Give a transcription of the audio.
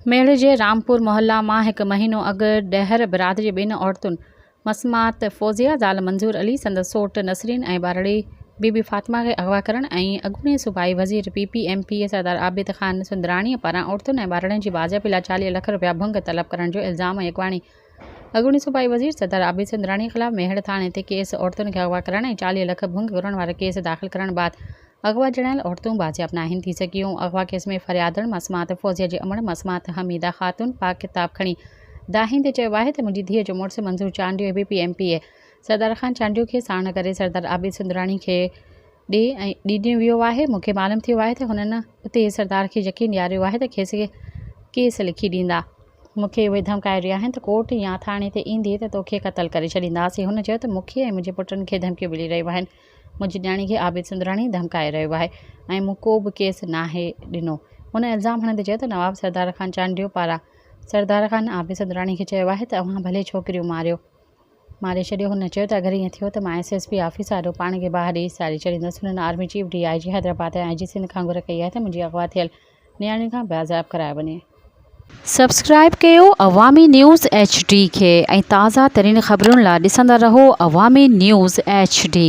मेड़ जे रामपुर मोहल्ला मां हिकु महीनो अॻु डहर बिरादरी ॿिनि औरतुनि मसमात फौज़िया ज़ाल मंज़ूर अली संदसि सोट नसरीन ऐं ॿारड़ी बीबी फातिमा खे अगवा करण ऐं अॻूणे सूबाई वज़ीर PPMP सरदार आबिद ख़ान सुंदराणीअ पारां औरतुनि ऐं ॿारड़नि जी बाज़ाइपी लाइ 40 लख रुपया भंग तलब करण जो इल्ज़ाम ऐं अॻवाणी। अॻूणे सूबाई वज़ीर सरदार आबिद सुंदराणीअ ख़िलाफ़ मेहड़ थाणे ते केस औरतुनि खे अगवा करण ऐं 40 लख भंग घुरण वारा केस दाख़िल करण बाद अगवा जणियल औरतूं बाजियाब नाहिन थी सघियूं। अगवा केस में फरियादड़ मसमात फौज़िया जी अमड़ मसमात हमीदा ख़ातून पाक किताब खणी दाहींदे चयो आहे त मुंहिंजी धीअ जो मुड़ुसु मंज़ूर चांडियो PPMP सरदार ख़ान चांडियो खे साण करे सरदार आबिद सुंदराणी खे ॾिनो वियो आहे। मूंखे मालूम थियो आहे त हुननि उते सरदार खे यकीन ॾियारियो आहे त खेसि केस लिखी ॾींदा। मूंखे उहे धमकाए रहिया आहिनि त कोर्ट या थाणे ते ईंदी त तोखे क़तल करे छॾींदासीं। हुन चयो त मूंखे ऐं मुंहिंजे पुटनि खे धमकियूं मिली रहियूं आहिनि। मुंहिंजी न्याणी खे आबिद सुंदराणी धमकाए रहियो आहे ऐं मूं को बि केस नाहे ॾिनो। हुन इल्ज़ाम हणंदे चयो त नवाब सरदार ख़ान चांडियो पारां सरदार ख़ान आबिद सुंदराणी खे चयो आहे त अव्हां भले छोकिरियूं मारे छॾियो। हुन चयो त अगरि ईअं थियो त मां SSP ऑफिस आॾो पाण खे ॿाहिरि ॾेई सारी छॾींदसि। हुननि आर्मी चीफ DIG हैदराबाद ऐं IG सिंध खां घुर कई आहे त मुंहिंजी अगवा थियल न्याणी खां बाज़ाइब कराए वञे। सब्सक्राइब कयो अवामी न्यूज़ HD खे ऐं ताज़ा तरीन ख़बरुनि लाइ ॾिसंदा रहो अवामी न्यूज़ HD।